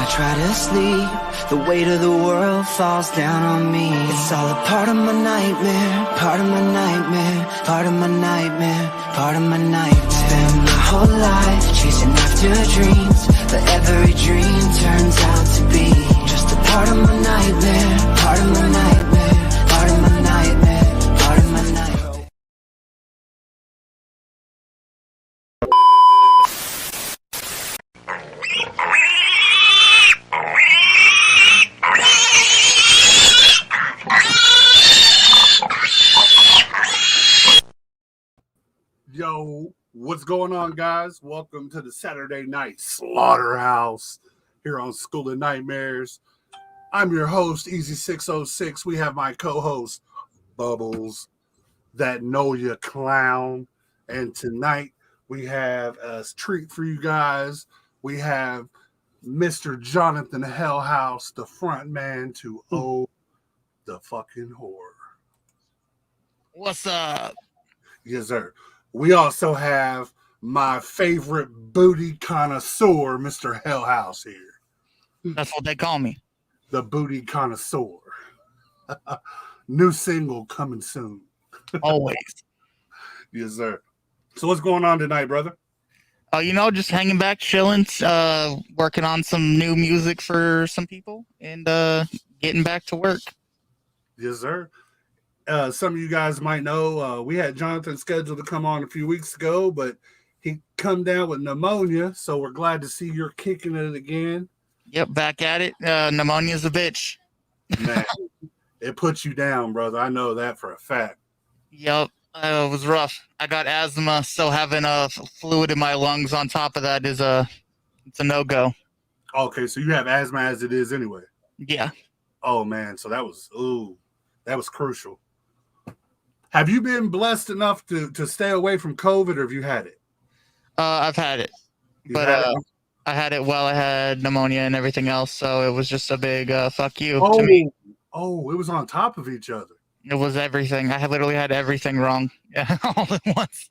try to sleep, the weight of the world falls down on me. It's all a part of my nightmare, part of my nightmare, part of my nightmare, part of my nightmare. Spend my whole life chasing after dreams, but every dream turns out to be just a part of my nightmare, part of my nightmare, part of my nightmare, part of my nightmare. Yo, what's going on, guys? Welcome to the Saturday Night Slaughterhouse here on Skool and Nightmarez. I'm your host, Easy606. We have my co-host, Bubbles, that know ya clown. And tonight we have a treat for you guys. We have Mr. Jonathon HellHouse, the front man to Oh the Fucking Horror. What's up? Yes, sir. We also have my favorite booty connoisseur, Mr. HellHouse here. That's what they call me. The booty connoisseur. New single coming soon. Always. Yes, sir. So what's going on tonight, brother? Just hanging back, chilling, working on some new music for some people, and getting back to work. Yes, sir. Some of you guys might know we had Jonathon scheduled to come on a few weeks ago, but he come down with pneumonia, so we're glad to see you're kicking it again. Yep, back at it. Pneumonia's a bitch. Man, it puts you down, brother. I know that for a fact. Yep, it was rough. I got asthma, so having fluid in my lungs on top of that it's a no-go. Okay, so you have asthma as it is anyway. Yeah. Oh, man, so that was crucial. Have you been blessed enough to stay away from COVID, or have you had it? I've had it. I had it while I had pneumonia and everything else, so it was just a big fuck you to me. Oh, it was on top of each other. It was everything. I literally had everything wrong all at once.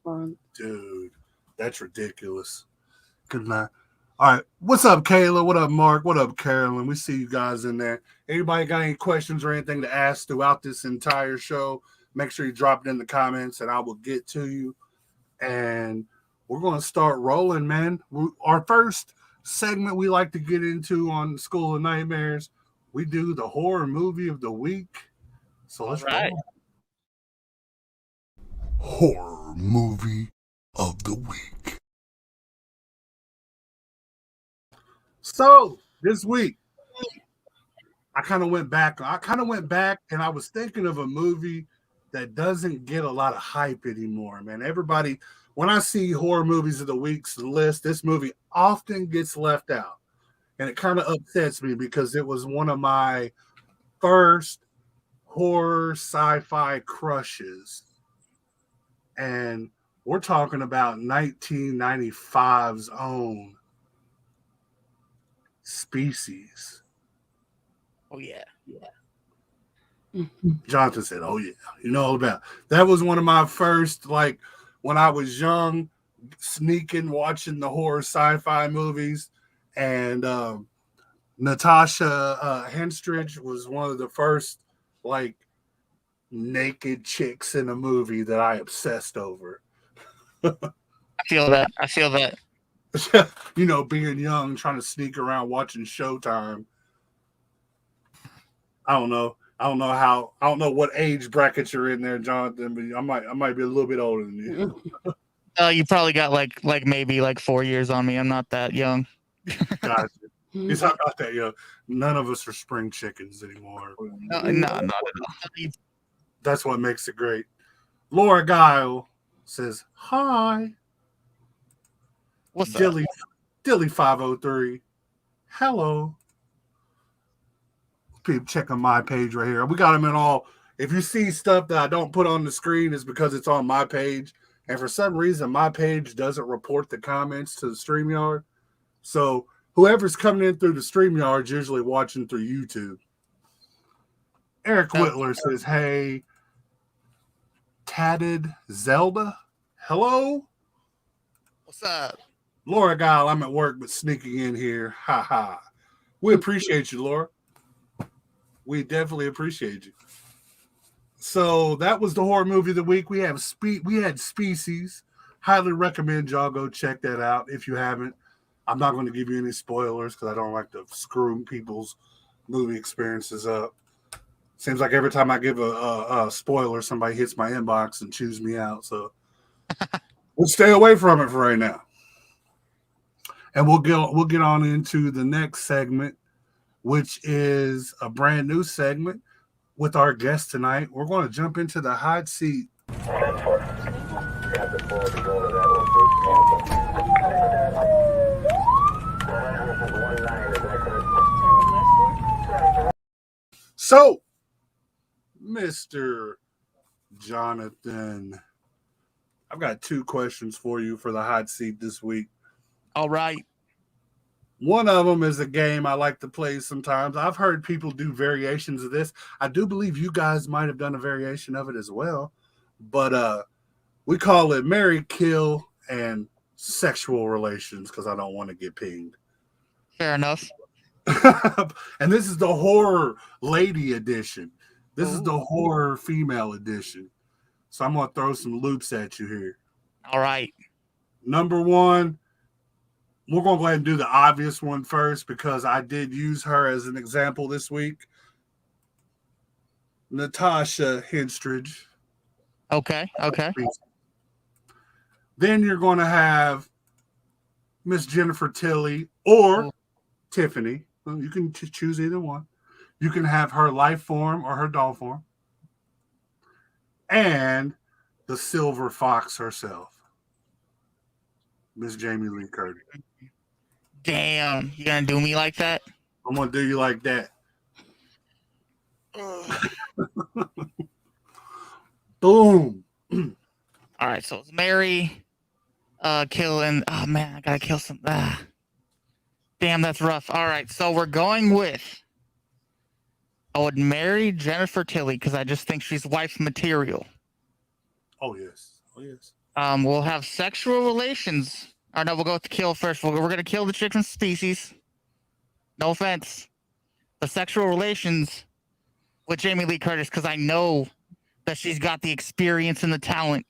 Dude, that's ridiculous. Good night. All right, what's up, Kayla? What up, Mark? What up, Carolyn? We see you guys in there. Anybody got any questions or anything to ask throughout this entire show? Make sure you drop it in the comments, and I will get to you. And we're going to start rolling, man. Our first segment we like to get into on Skool and Nightmarez, we do the horror movie of the week. So let's go. Horror movie of the week. So this week, I kind of went back and I was thinking of a movie that doesn't get a lot of hype anymore, man. Everybody, when I see horror movies of the week's list, this movie often gets left out. And it kind of upsets me because it was one of my first horror sci-fi crushes. And we're talking about 1995's own Species. Oh, yeah. Jonathon said, oh, yeah. You know all about. That was one of my first, like, when I was young, sneaking, watching the horror sci-fi movies. And Natasha Henstridge was one of the first, like, naked chicks in a movie that I obsessed over. I feel that. You know, being young, trying to sneak around watching Showtime. I don't know what age bracket you're in there, Jonathon, but I might be a little bit older than you. You probably got like maybe 4 years on me. I'm not that young. Gotcha. He's not that young. None of us are spring chickens anymore. No, not at all. That's what makes it great. Laura Guile says, hi. What's up? Dilly 503. Hello. People checking my page right here. We got them in all. If you see stuff that I don't put on the screen, it's because it's on my page. And for some reason, my page doesn't report the comments to the StreamYard. So whoever's coming in through the StreamYard is usually watching through YouTube. Eric Whitler says, hey, Tatted Zelda. Hello? What's up? Laura Guile, I'm at work, but sneaking in here. Ha ha. We appreciate you, Laura. We definitely appreciate you. So that was the horror movie of the week. We had Species. Highly recommend y'all go check that out if you haven't. I'm not going to give you any spoilers because I don't like to screw people's movie experiences up. Seems like every time I give a spoiler, somebody hits my inbox and chews me out. So we'll stay away from it for right now. And we'll get on into the next segment, which is a brand new segment with our guest tonight. We're going to jump into the hot seat. So, Mr. Jonathan, I've got 2 questions for you for the hot seat this week. All right. One of them is a game I like to play sometimes. I've heard people do variations of this. I do believe you guys might have done a variation of it as well. But we call it marry, kill, and sexual relations because I don't want to get pinged. Fair enough. And this is the horror lady edition. This is Ooh. the horror female edition. So I'm going to throw some loops at you here. All right. Number 1, we're going to go ahead and do the obvious one first because I did use her as an example this week. Natasha Henstridge. Okay. Then you're going to have Miss Jennifer Tilly or Tiffany. Well, you can choose either one. You can have her life form or her doll form. And the silver fox herself, Miss Jamie Lee Curtis. Damn, you gonna do me like that? I'm gonna do you like that. Boom. All right, so it's marry, kill, and oh man, I gotta kill some. Damn, that's rough. All right, so we're going with. I would marry Jennifer Tilly because I just think she's wife material. Oh yes. We'll have sexual relations. Or no, we'll go with the kill first. We're gonna kill the chick from Species. No offense. The sexual relations with Jamie Lee Curtis because I know that she's got the experience and the talent.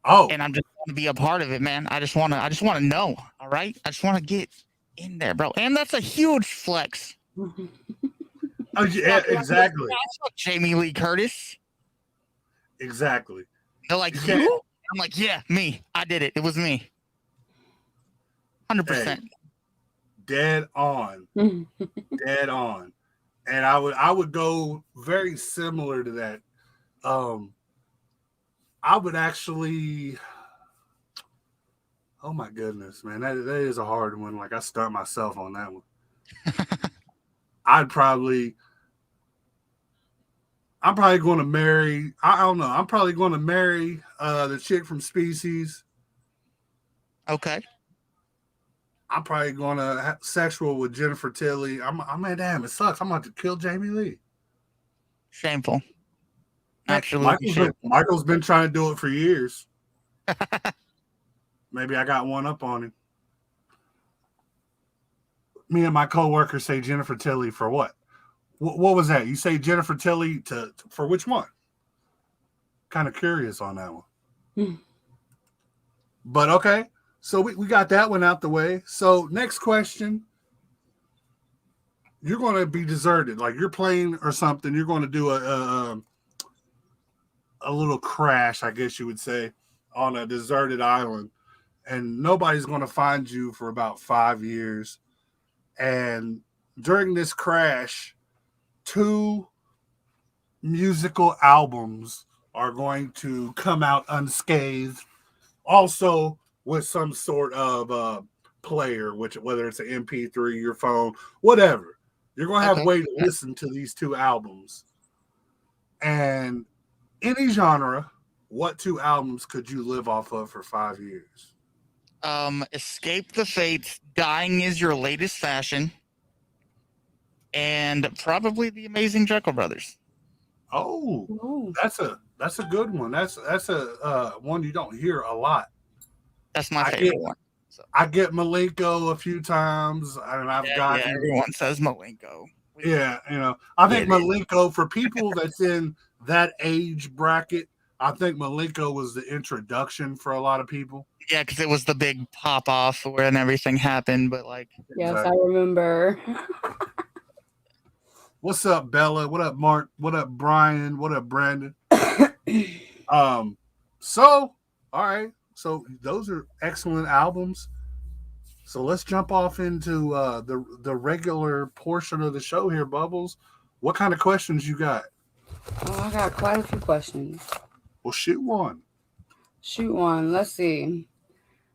Oh. And I'm just want to be a part of it, man. I just want to know. All right, I just want to get in there, bro. And that's a huge flex. Oh, yeah, exactly. Jamie Lee Curtis. Exactly. They're like, you? I'm like, yeah, me. I did it. It was me. 100%. Hey, dead on. Dead on. And I would go very similar to that. I would actually, oh my goodness, man, that is a hard one. Like I start myself on that one. I'm probably going to marry. I don't know. I'm probably going to marry the chick from Species. Okay. I'm probably going to have sexual with Jennifer Tilly. I'm damn, it sucks. I'm about to kill Jamie Lee. Shameful. Absolutely. Michael's been trying to do it for years. Maybe I got one up on him. Me and my coworkers say Jennifer Tilly for what? What was that? You say Jennifer Tilly for which one? Kind of curious on that one. But okay. So we got that one out the way. So next question. You're going to be deserted. Like you're playing or something. You're going to do a little crash, I guess you would say, on a deserted island. And nobody's going to find you for about 5 years. And during this crash, 2 musical albums are going to come out unscathed. Also with some sort of player, whether it's an Ep.3, your phone, whatever. You're going to have a way to listen to these 2 albums. And any genre, what 2 albums could you live off of for 5 years? Escape the Fates, Dying is Your Latest Fashion, and probably the Amazing Jekyll Brothers. Oh, that's a good one. That's a one you don't hear a lot. That's my favorite one. So I get Malenko a few times, and I've gotten everyone says Malenko. Yeah, I think Get it. Malenko, for people that's in that age bracket, I think Malenko was the introduction for a lot of people. Yeah, because it was the big pop off when everything happened. But like, Yes, Exactly. I remember. What's up, Bella? What up, Mark? What up, Brian? What up, Brandon? So, all right. So those are excellent albums. So let's jump off into the regular portion of the show here, Bubbles. What kind of questions you got? Oh, I got quite a few questions. Well, shoot one. Shoot one. Let's see.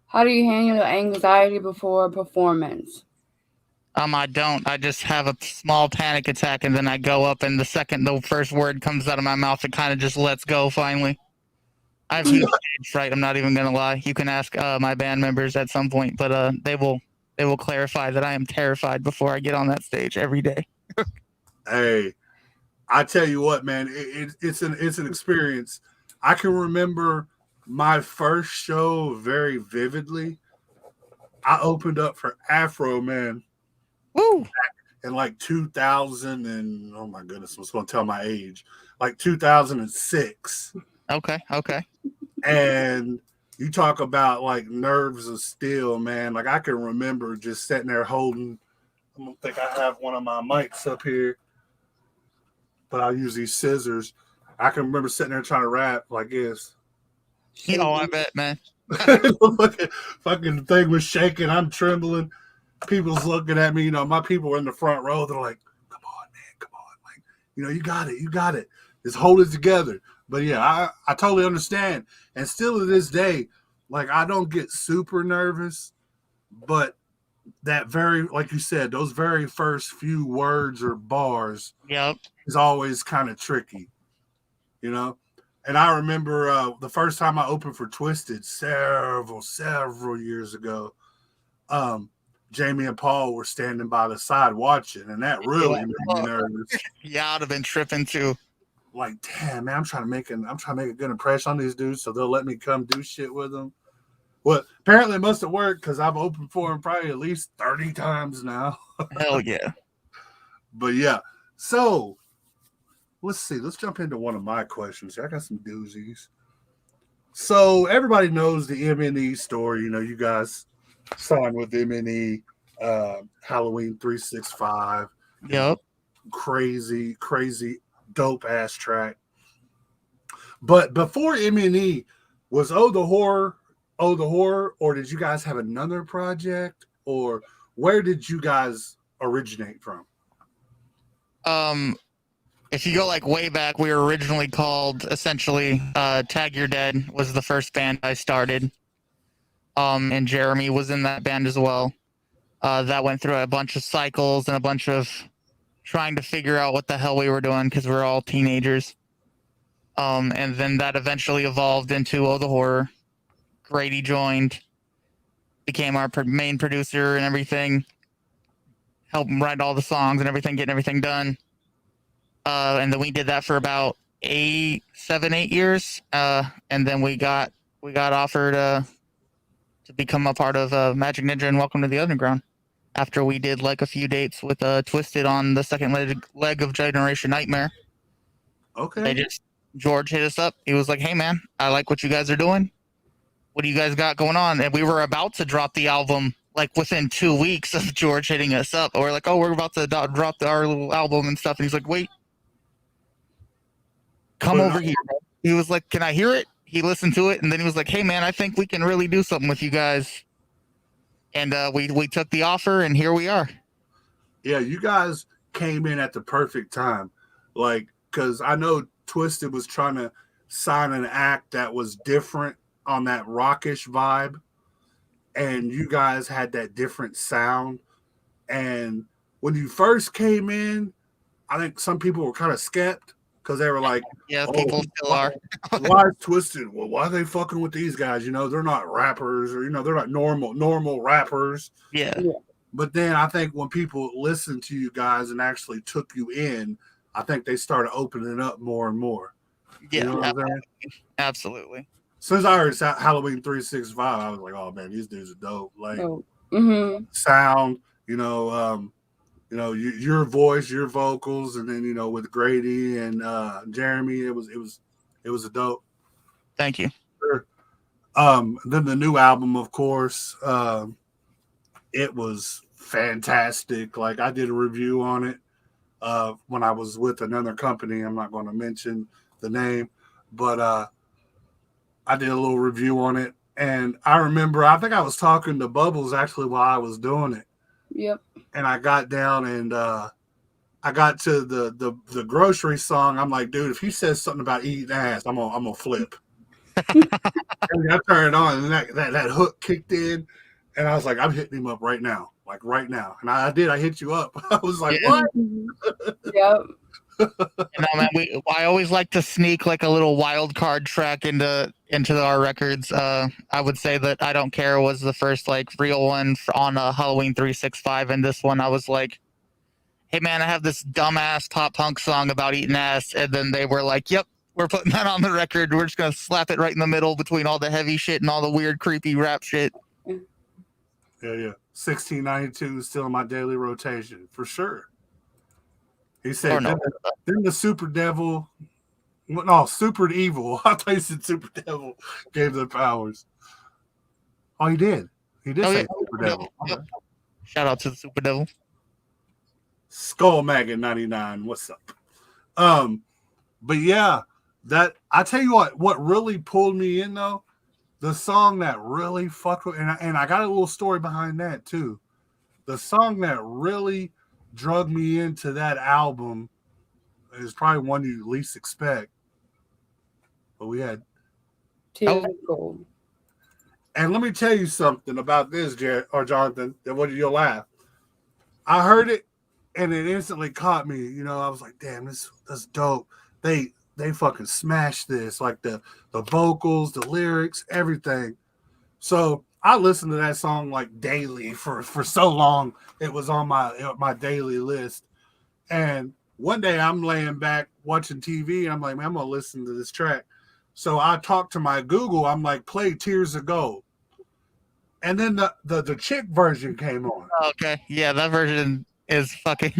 How do you handle anxiety before a performance? I don't. I just have a small panic attack, and then I go up, and the second the first word comes out of my mouth, it kind of just lets go. Finally, I have huge stage fright. I'm not even gonna lie. You can ask my band members at some point, but they will clarify that I am terrified before I get on that stage every day. Hey, I tell you what, man, it's an experience. I can remember my first show very vividly. I opened up for Afro Man. Woo! In like 2000 and oh my goodness, I was going to tell my age, like 2006. Okay. And you talk about like nerves of steel, man. Like I can remember just sitting there holding. I don't think I have one of my mics up here, but I'll use these scissors. I can remember sitting there trying to rap like this. I bet, man. Fucking thing was shaking. I'm trembling. People's looking at me. My people are in the front row. They're like, "Come on, man, come on!" Like, you got it. Just hold it together. But yeah, I totally understand. And still to this day, like I don't get super nervous, but that very, like you said, those very first few words or bars, is always kind of tricky, And I remember the first time I opened for Twisted several years ago. Jamie and Paul were standing by the side watching, and that really made me nervous. Yeah, I'd have been tripping too. Like, damn, man, I'm trying to make a good impression on these dudes, so they'll let me come do shit with them. Well, apparently it must have worked because I've opened for them probably at least 30 times now. Hell yeah. But yeah, so let's see. Let's jump into one of my questions. I got some doozies. So everybody knows the MNE story. You guys signed with MNE, Halloween 365. Yep. Crazy, dope ass track. But before MNE, was Oh the Horror, or did you guys have another project, or where did you guys originate from? If you go like way back, we were originally called essentially Tag Your Dead was the first band I started. And Jeremy was in that band as well. That went through a bunch of cycles and a bunch of trying to figure out what the hell we were doing because we're all teenagers. And then that eventually evolved into Oh the Horror. Grady joined, became our main producer and everything. Helped him write all the songs and everything, getting everything done. And then we did that for about 8 years. And then we got offered to become a part of Magic Ninja and Welcome to the Underground. After we did like a few dates with Twisted on the second leg of Generation Nightmare. Okay. George hit us up. He was like, "Hey man, I like what you guys are doing. What do you guys got going on?" And we were about to drop the album like within 2 weeks of George hitting us up. We're like, "Oh, we're about to drop our little album and stuff." And he's like, "Wait, come over here." He was like, "Can I hear it?" He listened to it, and then he was like, "Hey man, I think we can really do something with you guys." And we took the offer, and here we are. Yeah, you guys came in at the perfect time. Like, because I know Twisted was trying to sign an act that was different on that rockish vibe. And you guys had that different sound. And when you first came in, I think some people were kind of skeptical because they were like, "Yeah, people still are. Why is Twisted? Well, why are they fucking with these guys? They're not rappers, or they're not normal rappers." Yeah. But then I think when people listened to you guys and actually took you in, I think they started opening up more and more. Yeah, absolutely. since I heard Halloween 365, I was like, oh man, these dudes are dope. Like sound, your voice, your vocals, and then with Grady and Jeremy, it was a dope. Thank you. Sure. Then the new album, of course, it was fantastic. Like I did a review on it when I was with another company. I'm not going to mention the name, but I did a little review on it. And I remember, I think I was talking to Bubbles actually while I was doing it. Yep. And I got down and I got to the grocery song. I'm like, dude, if he says something about eating ass, I'm gonna flip. And I turned it on, and that hook kicked in, and I was like, I'm hitting him up right now, like right now. And I did. I hit you up. I was like, what? Yep. Man, I always like to sneak like a little wild card track into our records. I would say that I Don't Care was the first like real one on Halloween 365, and this one I was like, hey man, I have this dumbass pop punk song about eating ass, and then they were like, yep, we're putting that on the record. We're just gonna slap it right in the middle between all the heavy shit and all the weird creepy rap shit. Yeah. 1692 is still in my daily rotation for sure. He said, then the Super Devil, no, Super Evil. I thought he said Super Devil gave the powers. Oh, he did. He did say Super Devil. Yep. Shout out to the Super Devil. Skull Maggot 99. What's up? But yeah, that I tell you what really pulled me in though, the song that really fucked with, and I got a little story behind that too. The song that really drug me into that album is probably one you least expect. But we had Gold. And let me tell you something about this, Jared or Jonathan, that you'll laugh. I heard it and it instantly caught me. I was like, damn, that's dope. They fucking smashed this, like the vocals, the lyrics, everything. So I listened to that song like daily for so long. It was on my daily list. And one day I'm laying back watching TV and I'm like, man, I'm gonna listen to this track. So I talked to my Google. I'm like, play Tears of Gold. And then the chick version came on. Okay, yeah, that version is fucking.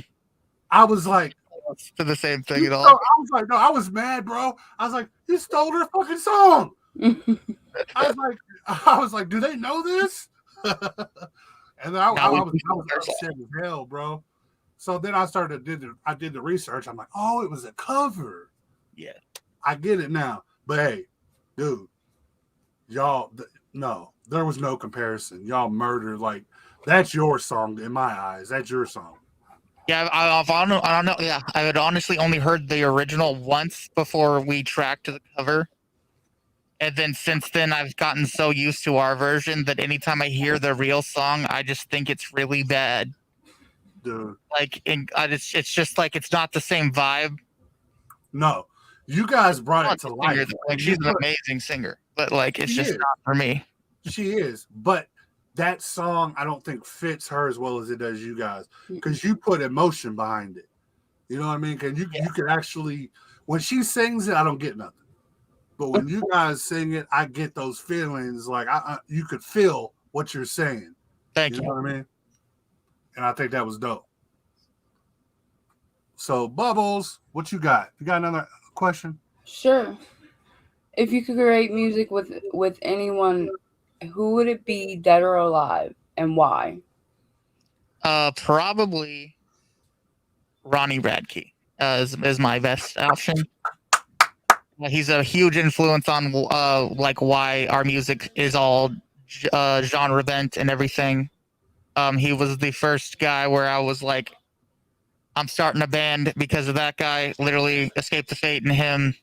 I was like, to the same thing at all. I was like, no, I was mad, bro. I was like, you stole her fucking song. I was like, do they know this? And then I was upset as hell, bro. So then I did the research. I'm like, oh, it was a cover. Yeah, I get it now. But hey, dude, y'all, no, there was no comparison. Y'all murdered. Like, that's your song in my eyes. That's your song. Yeah, I don't know. Yeah, I had honestly only heard the original once before we tracked the cover. And then since then, I've gotten so used to our version that anytime I hear the real song, I just think it's really bad. Dude. Like, it's just like it's not the same vibe. No, you guys brought it to life. Like, she's an amazing singer, but like it's just not for me. She is, but that song I don't think fits her as well as it does you guys, because you put emotion behind it. You know what I mean? Because you can actually, when she sings it, I don't get nothing. But when you guys sing it, I get those feelings. Like you could feel what you're saying. Thank you. You know what I mean? And I think that was dope. So, Bubbles, what you got? You got another question? Sure. If you could create music with anyone, who would it be, dead or alive, and why? Probably Ronnie Radke is my best option. He's a huge influence on like why our music is all genre bent and everything. He was the first guy where I was like, I'm starting a band because of that guy. Literally, Escape the Fate and him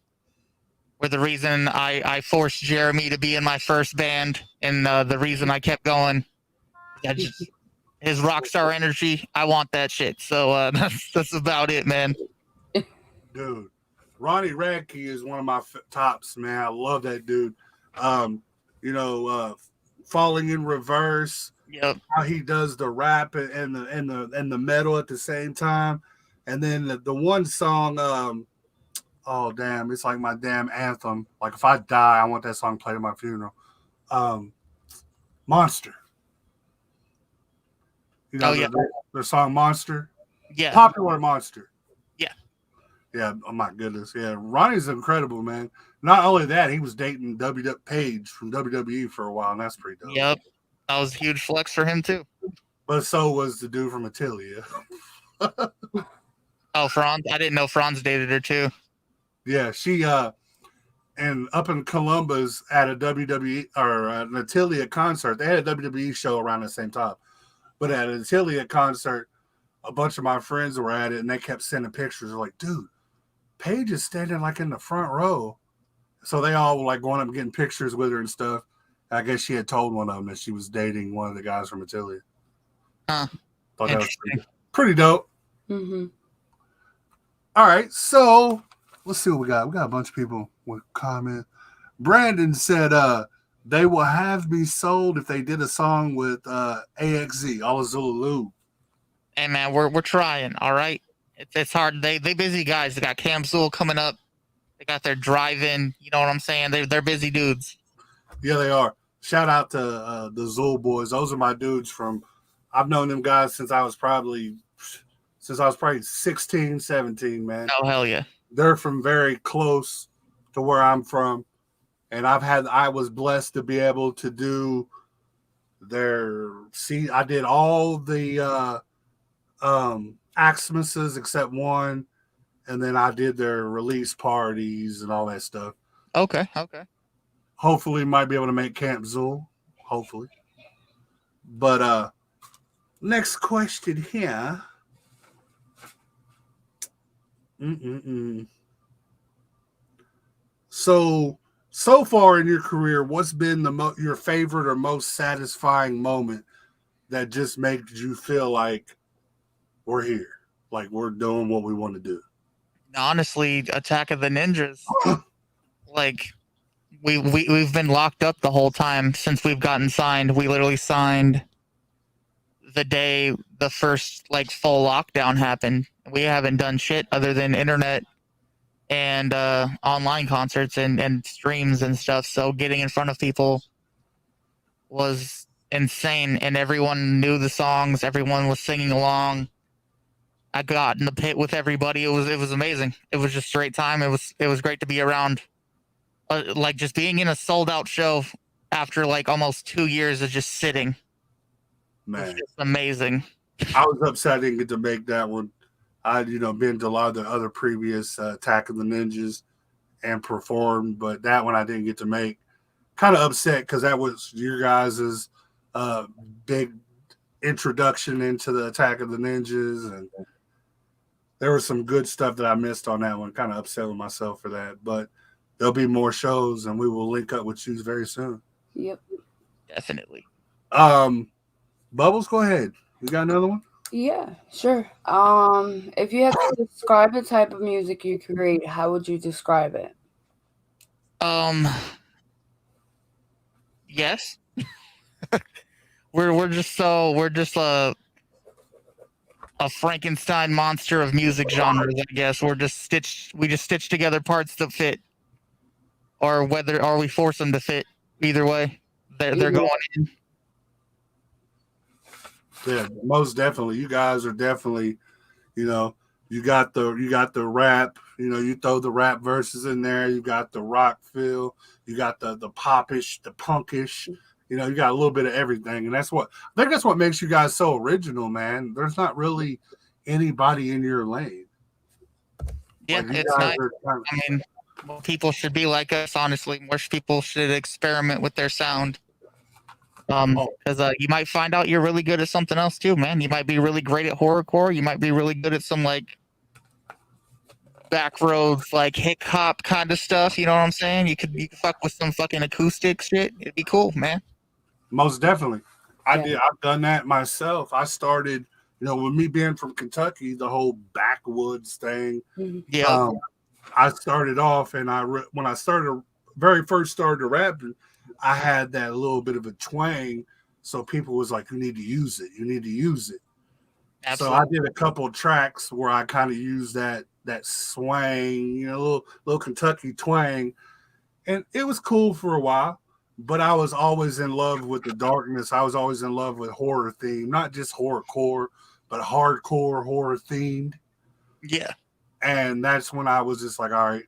were the reason I forced Jeremy to be in my first band, and the reason I kept going. His rock star energy, I want that shit. So that's about it, man. Dude, Ronnie Radke is one of my tops, man. I love that dude. Falling in Reverse. Yep. How he does the rap and the metal at the same time, and then the one song, Oh damn, it's like my damn anthem. Like if I die, I want that song played at my funeral. Monster. You know Oh yeah, their song Monster? yeah, Popular Monster. yeah. Yeah, oh my goodness. Yeah, Ronnie's incredible, man. Not only that, he was dating Paige from WWE for a while, and that's pretty dope. Yep. That was a huge flex for him too. But so was the dude from Attilia. Oh, Franz. I didn't know Franz dated her too. Yeah, she and up in Columbus at a WWE or an Attilia concert, they had a WWE show around the same time. But at an Attilia concert, a bunch of my friends were at it, and they kept sending pictures. They're like, dude, Paige is standing like in the front row. So they all were like going up and getting pictures with her and stuff. I guess she had told one of them that she was dating one of the guys from Attilia. Huh. Thought that was pretty dope. Mm-hmm. All right, so let's see what we got. We got a bunch of people with comment. Brandon said, they will have me sold if they did a song with AXZ, Alazulu. Hey man, we're trying. All right, it's hard. They busy guys. They got Cam Zool coming up. They got their drive-in. You know what I'm saying? They're busy dudes. Yeah, they are. Shout out to the Zool boys. Those are my dudes from. I've known them guys since I was probably 16, 17, man. Oh hell yeah. They're from very close to where I'm from, and I was blessed to be able to do I did all the Xmas's except one, and then I did their release parties and all that stuff. Okay. Hopefully might be able to make Camp Zool. Hopefully. But next question here. So far in your career, what's been your favorite or most satisfying moment that just makes you feel like we're here, like we're doing what we want to do? Honestly, Attack of the Ninjas. Like we've been locked up the whole time since we've gotten signed. We literally signed the day the first like full lockdown happened. We haven't done shit other than internet and online concerts and streams and stuff. So getting in front of people was insane, and everyone knew the songs. Everyone was singing along. I got in the pit with everybody. It was amazing. It was just a great time. It was great to be around. Like just being in a sold out show after like almost 2 years of just sitting. Man, it's just amazing. I was upset I didn't get to make that one. I'd been to a lot of the other previous Attack of the Ninjas and performed, but that one I didn't get to make. Kind of upset because that was your guys' big introduction into the Attack of the Ninjas, and there was some good stuff that I missed on that one. Kind of upset with myself for that, but there'll be more shows, and we will link up with you very soon. Yep. Definitely. Bubbles, go ahead. You got another one? Yeah, sure. If you had to describe the type of music you create, how would you describe it? Yes. we're just a Frankenstein monster of music genres, I guess. We just stitch together parts that fit, or we force them to fit. Either way, they're going in. Yeah, most definitely. You guys are definitely, you got the rap, you throw the rap verses in there. You got the rock feel. You got the popish, the punkish. You got a little bit of everything, and I think that's what makes you guys so original, man. There's not really anybody in your lane. Yeah, it's nice. I mean, more people should be like us. Honestly, more people should experiment with their sound. Because you might find out you're really good at something else too, man. You might be really great at horrorcore. You might be really good at some like back roads, like hip hop kind of stuff. You know what I'm saying? You could fuck with some fucking acoustic shit. It'd be cool, man. Most definitely. I've done that myself. I started, with me being from Kentucky, the whole backwoods thing. Yeah. I started off, and when I very first started rapping, I had that little bit of a twang, so people was like, "You need to use it. You need to use it." Absolutely. So I did a couple of tracks where I kind of used that swang, little Kentucky twang, and it was cool for a while. But I was always in love with the darkness. I was always in love with horror theme, not just horrorcore, but hardcore horror themed. Yeah. And that's when I was just like, all right,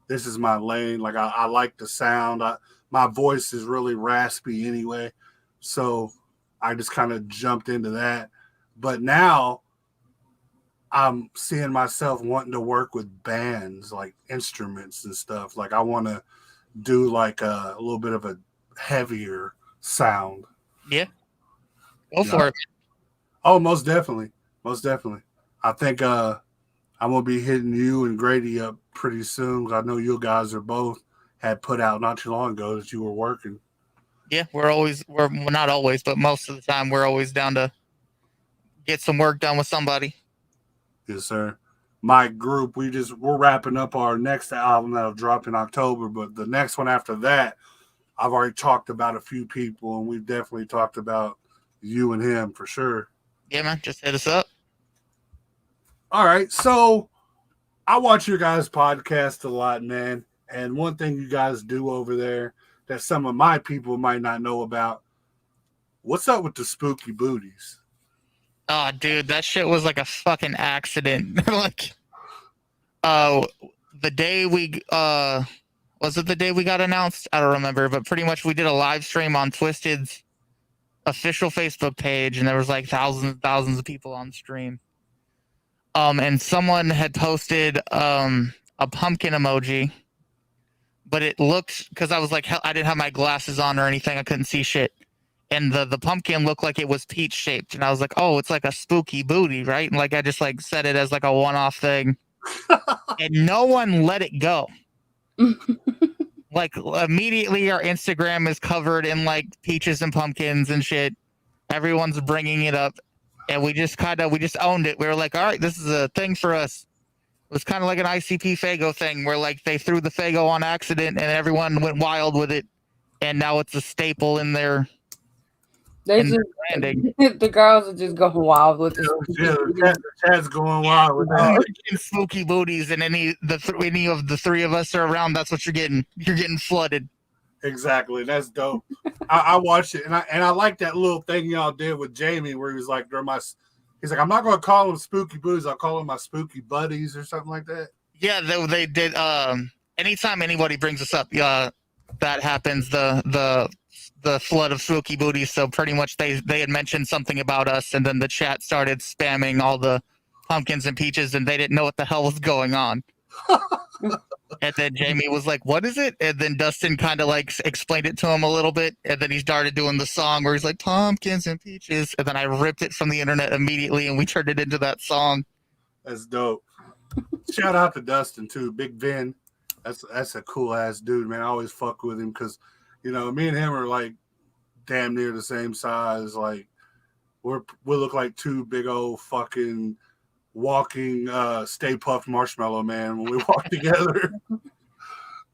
this is my lane. Like I like the sound. My voice is really raspy anyway, so I just kind of jumped into that. But now I'm seeing myself wanting to work with bands, like instruments and stuff. Like I want to do like a little bit of a heavier sound. Yeah. Go for it. Oh, most definitely. Most definitely. I think I'm going to be hitting you and Grady up pretty soon, because I know you guys are both had put out not too long ago that you were working. Yeah, we're not always, but most of the time we're always down to get some work done with somebody. Yes, sir. My group, we're wrapping up our next album that'll drop in October, but the next one after that, I've already talked about a few people, and we've definitely talked about you and him for sure. Yeah, man, just hit us up. All right, so I watch your guys' podcast a lot, man, and one thing you guys do over there that some of my people might not know about, what's up with the spooky booties? Oh, dude, that shit was like a fucking accident. Like, the day we was it the day we got announced? I don't remember, but pretty much we did a live stream on Twisted's official Facebook page, and there was like thousands and thousands of people on stream. And someone had posted a pumpkin emoji, but it looked, because I was like, I didn't have my glasses on or anything, I couldn't see shit. And the pumpkin looked like it was peach shaped, and I was like, oh, it's like a spooky booty, right? And like I just like set it as like a one-off thing, and no one let it go. Like immediately, our Instagram is covered in like peaches and pumpkins and shit. Everyone's bringing it up, and we just owned it. We were like, all right, this is a thing for us. It was kind of like an ICP Fago thing, where like they threw the Fago on accident, and everyone went wild with it, and now it's a staple in their. The girls are just going wild with this. Yeah, the chat's going wild with that. Spooky booties, and any of the three of us are around. That's what you're getting. You're getting flooded. Exactly, that's dope. I watched it, and I like that little thing y'all did with Jamie, where he was like, he's like, I'm not going to call them spooky booties. I'll call them my spooky buddies or something like that. Yeah, they did. Anytime anybody brings us up, that happens. The flood of spooky booties. So pretty much they had mentioned something about us, and then the chat started spamming all the pumpkins and peaches, and they didn't know what the hell was going on. And then Jamie was like, what is it? And then Dustin kind of like explained it to him a little bit, and then he started doing the song where he's like, pumpkins and peaches, and then I ripped it from the internet immediately, and we turned it into that song. That's dope. Shout out to Dustin too, Big Vin. That's a cool ass dude, man. I always fuck with him because, me and him are like damn near the same size. Like we look like two big old fucking walking Stay Puft Marshmallow Man when we walk together.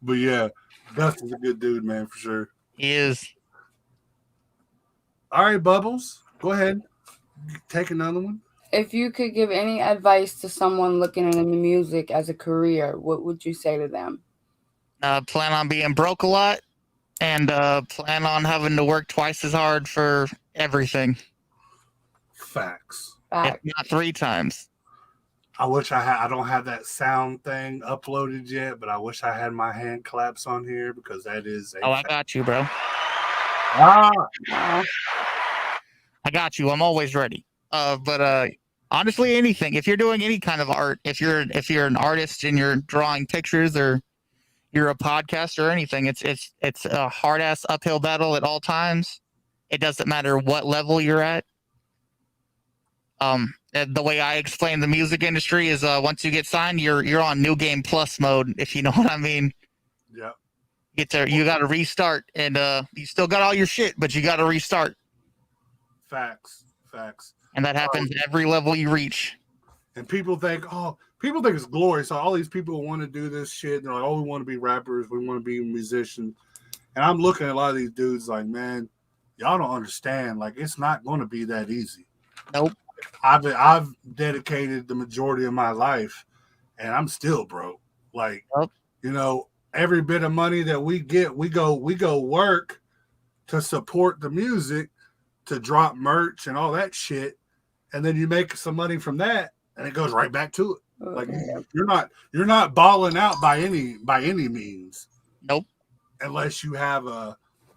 But yeah, Dustin's a good dude, man, for sure. He is. All right, Bubbles, go ahead. Take another one. If you could give any advice to someone looking into music as a career, what would you say to them? Plan on being broke a lot, and plan on having to work twice as hard for everything. Facts. If not 3 times. I wish I don't have that sound thing uploaded yet, but I wish I had my hand claps on here, because that is I got you, bro. I got you. I'm always ready. But honestly, anything. If you're doing any kind of art, if you're an artist and you're drawing pictures, or you're a podcaster or anything, it's a hard ass uphill battle at all times. It doesn't matter what level you're at. The way I explain the music industry is once you get signed, you're on New Game Plus mode, if you know what I mean. Yeah. You got to restart, and you still got all your shit, but you got to restart. Facts. And that happens every level you reach. And people think it's glorious. So all these people want to do this shit. They're like, oh, we want to be rappers. We want to be musicians. And I'm looking at a lot of these dudes like, man, y'all don't understand. Like, it's not going to be that easy. Nope. I've dedicated the majority of my life, and I'm still broke. Like, every bit of money that we get, we go work to support the music, to drop merch and all that shit, and then you make some money from that, and it goes right back to it. Like you're not balling out by any means. Nope. Unless you have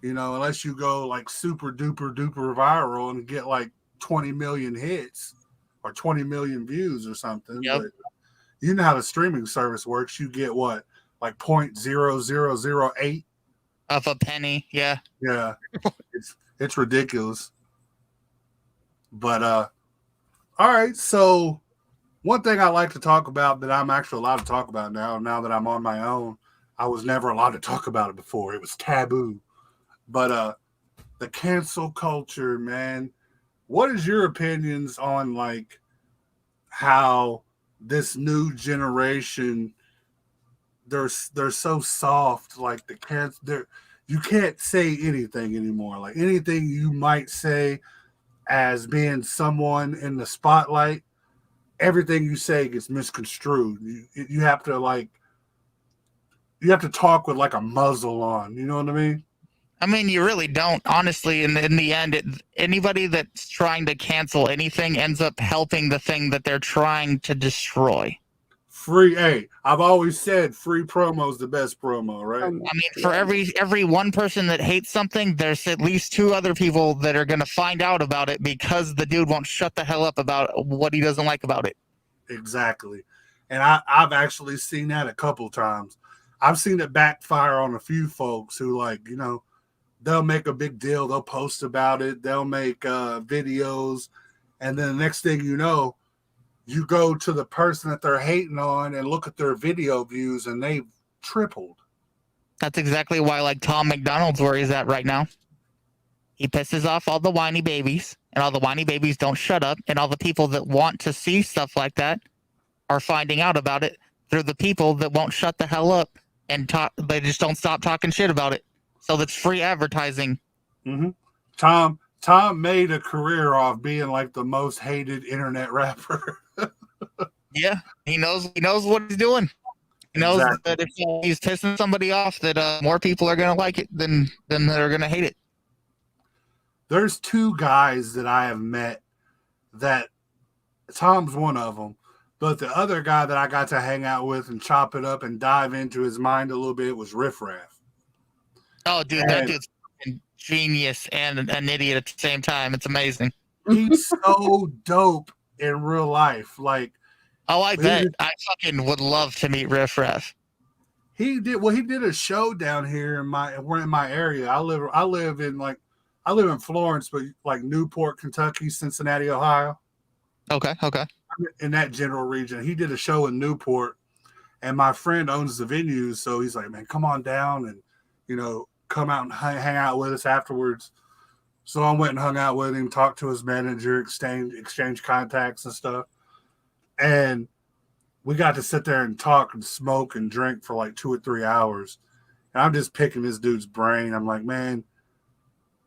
unless you go like super duper duper viral and get like 20 million hits or 20 million views or something. Yep. But you know how the streaming service works. You get what, like 0.0008 of a penny. Yeah. Yeah. It's ridiculous. But all right, so one thing I like to talk about that I'm actually allowed to talk about now that I'm on my own. I was never allowed to talk about it before. It was taboo. But the cancel culture, man. What is your opinions on like how this new generation they're so soft, like you can't say anything anymore. Like anything you might say as being someone in the spotlight, everything you say gets misconstrued. You have to talk with like a muzzle on. You know what I mean? I mean, you really don't. Honestly, in the end, anybody that's trying to cancel anything ends up helping the thing that they're trying to destroy. I've always said free promo is the best promo, right? I mean, for every one person that hates something, there's at least 2 other people that are going to find out about it because the dude won't shut the hell up about what he doesn't like about it. Exactly. And I've actually seen that a couple times. I've seen it backfire on a few folks who, like, they'll make a big deal. They'll post about it. They'll make videos. And then the next thing you know, you go to the person that they're hating on and look at their video views, and they've tripled. That's exactly why, like, Tom McDonald's where he's at right now. He pisses off all the whiny babies, and all the whiny babies don't shut up, and all the people that want to see stuff like that are finding out about it through the people that won't shut the hell up and talk. They just don't stop talking shit about it. So that's free advertising. Mm-hmm. Tom made a career off being like the most hated internet rapper. Yeah, he knows what he's doing. He knows that if he's pissing somebody off, that more people are gonna like it than that are gonna hate it. There's 2 guys that I have met that Tom's one of them, but the other guy that I got to hang out with and chop it up and dive into his mind a little bit was Riff Raff. Oh, dude, that dude's genius and an idiot at the same time. It's amazing. He's so dope in real life. Like, oh, I bet. I fucking would love to meet Riff Raff. He did a show down here we're in my area. I live in Florence, but like Newport, Kentucky, Cincinnati, Ohio. Okay. In that general region. He did a show in Newport, and my friend owns the venue, so he's like, man, come on down and come out and hang out with us afterwards. So I went and hung out with him, talked to his manager, exchange contacts and stuff. And we got to sit there and talk and smoke and drink for like 2 or 3 hours. And I'm just picking this dude's brain. I'm like, man,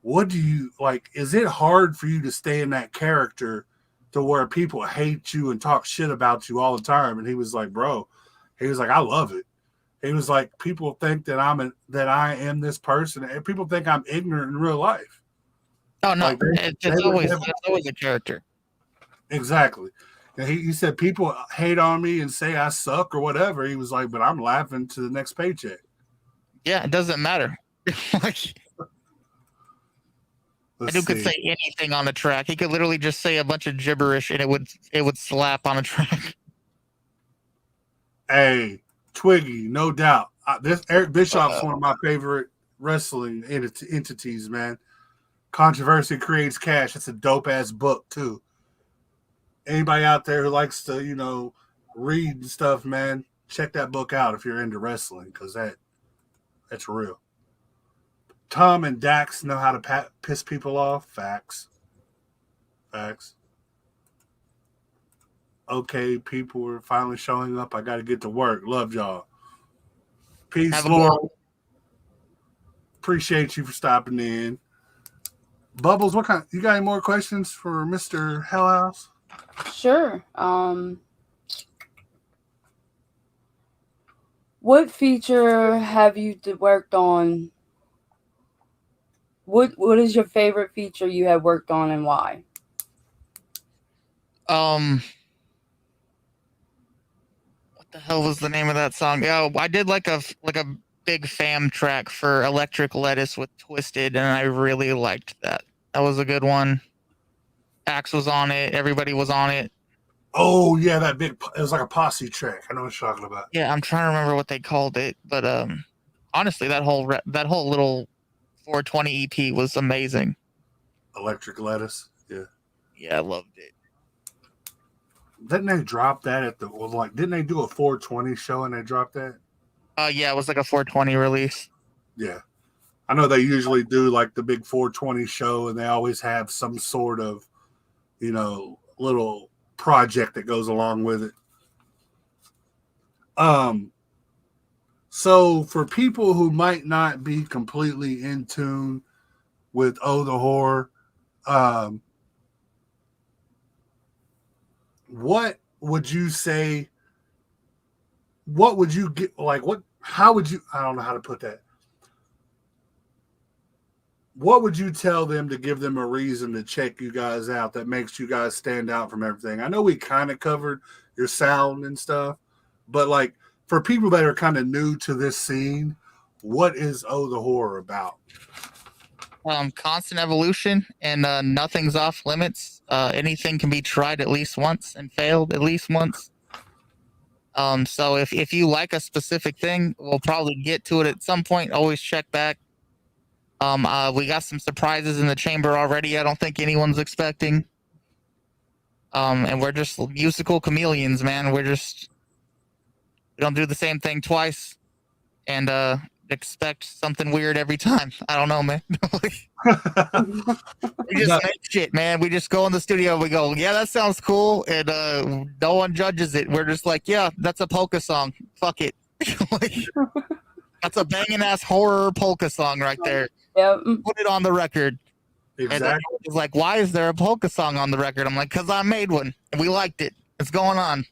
what do you like? Is it hard for you to stay in that character to where people hate you and talk shit about you all the time? And he was like, I love it. He was like, people think that I am this person, and people think I'm ignorant in real life. Oh no, like it's always a character. Exactly. And he said people hate on me and say I suck or whatever. He was like, but I'm laughing to the next paycheck. Yeah, it doesn't matter. Like, I could say anything on a track. He could literally just say a bunch of gibberish and it would slap on a track. Hey, Twiggy, no doubt. This Eric Bischoff's one of my favorite wrestling entities, man. Controversy Creates Cash. It's a dope ass book too. Anybody out there who likes to, read and stuff, man, check that book out if you're into wrestling, because that's real. Tom and Dax know how to piss people off. Facts. Okay, people are finally showing up. I got to get to work. Love y'all. Peace, Lord. Appreciate you for stopping in. Bubbles, you got any more questions for Mr. HellHouse? Sure. What feature have you worked on? What is your favorite feature you have worked on and why? What the hell was the name of that song? Yeah, I did like a big fam track for Electric Lettuce with Twisted, and I really liked that. That was a good one. Axe was on it. Everybody was on it. Oh yeah, that big. It was like a posse track. I know what you're talking about. Yeah, I'm trying to remember what they called it, but honestly, that whole little 420 EP was amazing. Electric Lettuce. Yeah. Yeah, I loved it. Didn't they drop that at the didn't they do a 420 show and they dropped that? Yeah, it was like a 420 release. Yeah. I know they usually do like the big 420 show and they always have some sort of, little project that goes along with it. So for people who might not be completely in tune with Oh the Horror, what would you say? What would you get? How would you? I don't know how to put that. What would you tell them to give them a reason to check you guys out that makes you guys stand out from everything? I know we kind of covered your sound and stuff, but like for people that are kind of new to this scene, what is Oh the Horror about? Constant evolution and nothing's off limits. Anything can be tried at least once and failed at least once. So if you like a specific thing, we'll probably get to it at some point. Always check back. We got some surprises in the chamber already. I don't think anyone's expecting. And we're just musical chameleons, man. We don't do the same thing twice, and expect something weird every time. I don't know, man. We just make shit, man. We just go in the studio. We go, yeah, that sounds cool, and no one judges it. We're just like, yeah, that's a polka song. Fuck it. That's a banging ass horror polka song right there. Yep. Put it on the record. Exactly. And it's like, why is there a polka song on the record? I'm like, because I made one and we liked it. It's going on.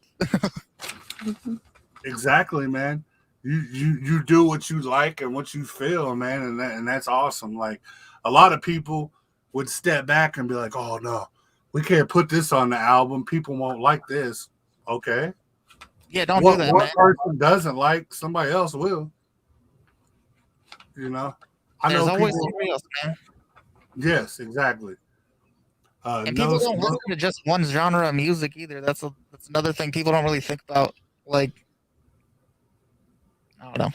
Exactly, man. You do what you like and what you feel, man, and that's awesome. Like a lot of people would step back and be like, "Oh no, we can't put this on the album. People won't like this." Okay. Yeah, don't do that, one man. person doesn't like, somebody else will. I There's know always people. somebody else, man. Yes, exactly. And people don't listen to just one genre of music either. That's another thing people don't really think about. Like, I don't know.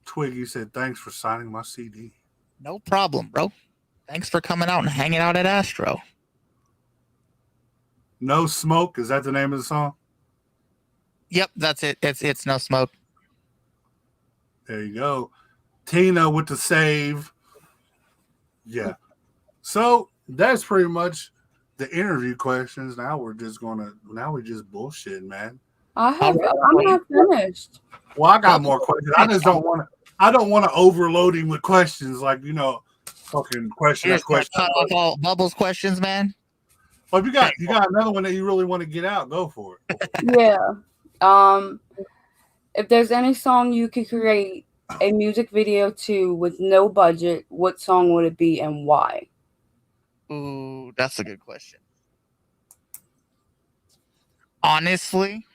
Twiggy said, "Thanks for signing my CD." No problem, bro. Thanks for coming out and hanging out at Astro. No Smoke, is that the name of the song? Yep, that's it. It's No Smoke. There you go. Tina with the save. Yeah. So that's pretty much the interview questions. Now we're just bullshitting, man. I'm not finished. Well, I got more questions. I just don't want to overload him with questions like, fucking question. Cut off all Bubbles questions, man. Well, if you got another one that you really want to get out, go for it. Yeah. If there's any song you could create a music video to with no budget, what song would it be and why? Ooh, that's a good question. Honestly,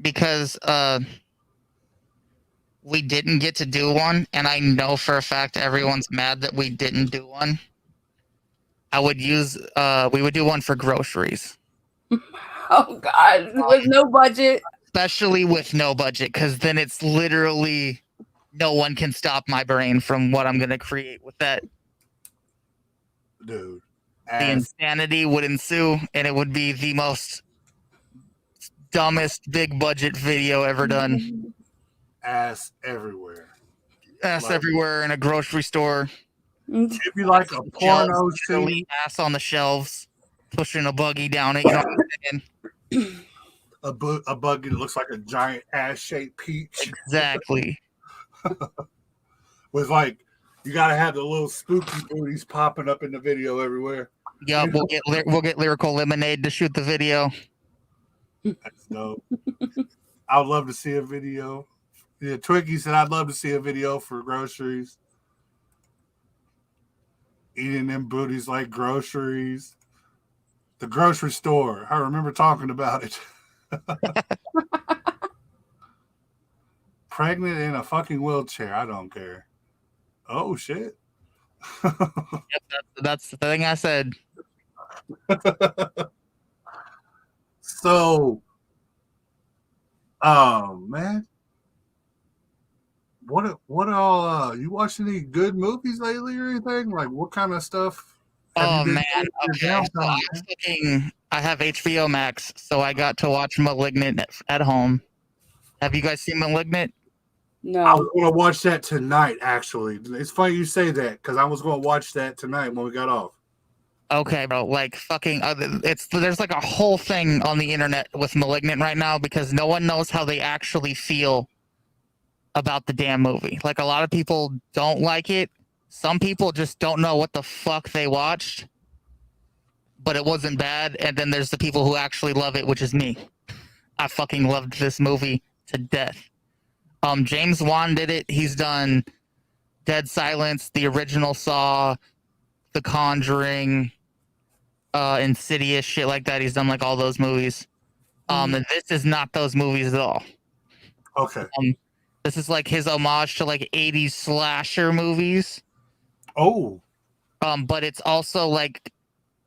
because we didn't get to do one, and I know for a fact everyone's mad that we didn't do one. We would do one for groceries. Oh God, with no budget. Especially with no budget, because then it's literally no one can stop my brain from what I'm going to create with that. Dude. The insanity would ensue, and it would be the most dumbest big budget video ever done. Ass everywhere. Ass everywhere in a grocery store. It'd be like a porno scene. Ass on the shelves, pushing a buggy down it. You know what I'm saying? A buggy that looks like a giant ass-shaped peach. Exactly. With you gotta have the little spooky booties popping up in the video everywhere. Yup, we'll get Lyrical Lemonade to shoot the video. That's dope. I would love to see a video. Yeah, Twiggy said I'd love to see a video for groceries. Eating them booties like groceries. The grocery store. I remember talking about it. Pregnant in a fucking wheelchair. I don't care. Oh shit. Yep, that's the thing I said. So, oh man, what all? You watch any good movies lately or anything? Like, what kind of stuff? Oh man, okay. So I was looking. I have HBO Max, so I got to watch *Malignant* at home. Have you guys seen *Malignant*? No. I was going to watch that tonight. Actually, it's funny you say that because I was going to watch that tonight when we got off. Okay, bro. Like fucking, there's like a whole thing on the internet with *Malignant* right now because no one knows how they actually feel about the damn movie. Like a lot of people don't like it. Some people just don't know what the fuck they watched, but it wasn't bad. And then there's the people who actually love it, which is me. I fucking loved this movie to death. James Wan did it. He's done Dead Silence, the original Saw, The Conjuring, Insidious, shit like that. He's done like all those movies. And this is not those movies at all. Okay. This is like his homage to like 80s slasher movies. Oh. But it's also like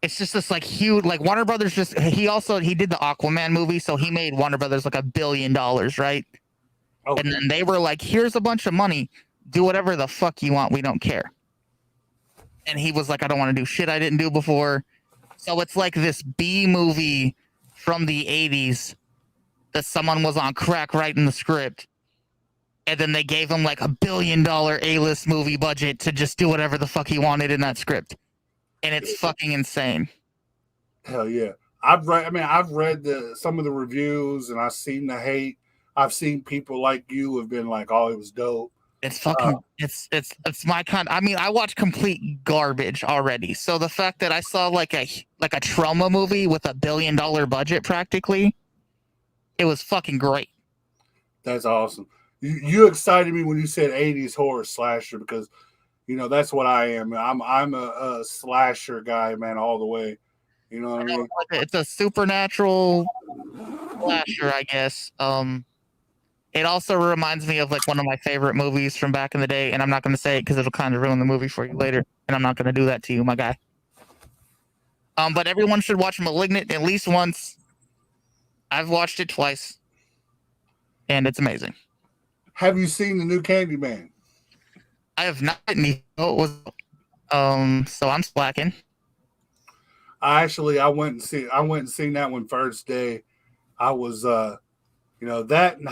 it's just this like huge like Warner Brothers he did the Aquaman movie, so he made Warner Brothers like $1 billion, right? Oh. And then they were like, here's a bunch of money, do whatever the fuck you want, we don't care. And he was like, I don't want to do shit I didn't do before. So it's like this B movie from the 80s that someone was on crack writing the script. And then they gave him like $1 billion A-list movie budget to just do whatever the fuck he wanted in that script. And it's fucking insane. Hell yeah. I've read some of the reviews and I've seen the hate. I've seen people like you who have been like, oh, it was dope. It's fucking it's my kind. I mean, I watch complete garbage already. So the fact that I saw like a trauma movie with $1 billion budget practically, it was fucking great. That's awesome. You excited me when you said 80s horror slasher because you know that's what I am. I'm a slasher guy, man, all the way. You know what I mean? It's a supernatural slasher, I guess. It also reminds me of like one of my favorite movies from back in the day, and I'm not going to say it because it'll kind of ruin the movie for you later, and I'm not going to do that to you, my guy. But everyone should watch *Malignant* at least once. I've watched it twice, and it's amazing. Have you seen the new Candyman? I have not. So I'm slacking. I went and seen that one first day. I was that and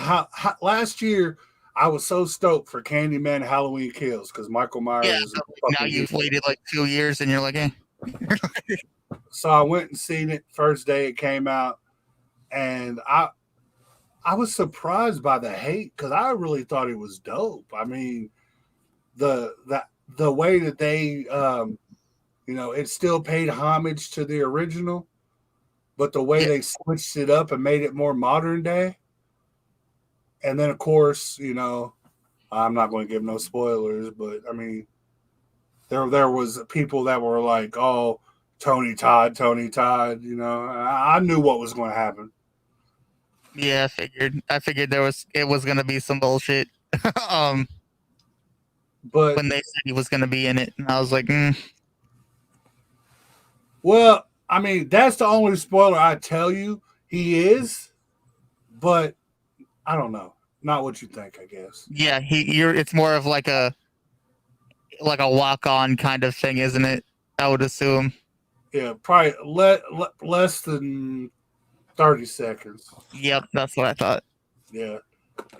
last year I was so stoked for Candyman Halloween Kills because Michael Myers. Yeah, now you've waited like 2 years and you're like, eh. So I went and seen it first day it came out, and I was surprised by the hate because I really thought it was dope. I mean, the way that they it still paid homage to the original, but the way they switched it up and made it more modern day. And then, of course, I'm not going to give no spoilers, but I mean, there was people that were like, "Oh, Tony Todd." I knew what was going to happen. Yeah, I figured it was going to be some bullshit. But when they said he was going to be in it, and I was like, Well, I mean, that's the only spoiler I tell you. He is, but I don't know. Not what you think, I guess. Yeah, it's more of like a walk-on kind of thing, isn't it? I would assume. Yeah, probably less than 30 seconds. Yep, that's what I thought. Yeah.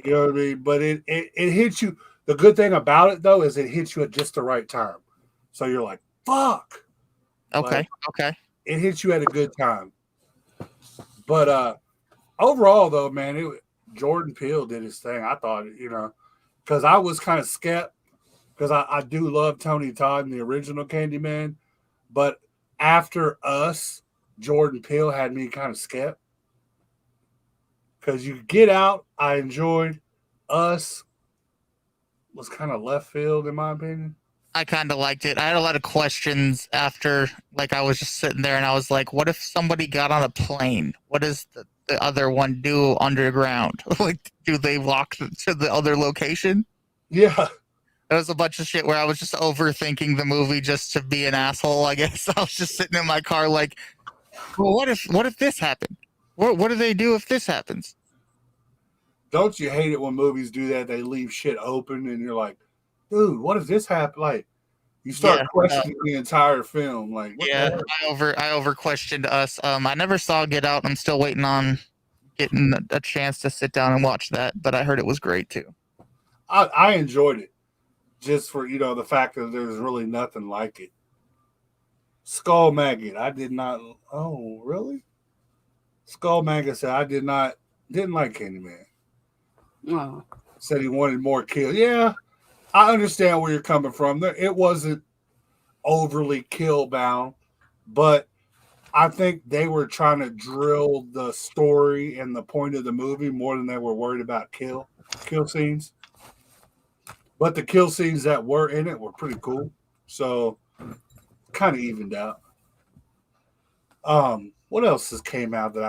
You know what I mean? But it hits you. The good thing about it, though, is it hits you at just the right time. So you're like, fuck. Okay. It hits you at a good time. But overall, though, man, Jordan Peele did his thing. I thought, because I was kind of skeptical because I do love Tony Todd in the original Candyman. But after Us, Jordan Peele had me kind of scared. Because you Get Out, I enjoyed. Us was kind of left field, in my opinion. I kind of liked it. I had a lot of questions after, like, I was just sitting there and I was like, what if somebody got on a plane? What does the other one do underground? Like, do they walk to the other location? Yeah. There was a bunch of shit where I was just overthinking the movie just to be an asshole, I guess. I was just sitting in my car like, well, what if this happened? What do they do if this happens? Don't you hate it when movies do that? They leave shit open and you're like, dude, what if this happened? Like, you start questioning the entire film. Like, what yeah, I over questioned Us. I never saw Get Out. I'm still waiting on getting a chance to sit down and watch that, but I heard it was great too. I enjoyed it just for, the fact that there's really nothing like it. Skull Maggot, I did not. Oh, really? Skull Maggot said I didn't like Candyman. Oh. Said he wanted more kills. Yeah, I understand where you're coming from. It wasn't overly kill bound, but I think they were trying to drill the story and the point of the movie more than they were worried about kill scenes. But the kill scenes that were in it were pretty cool. So kind of evened out. What else has came out that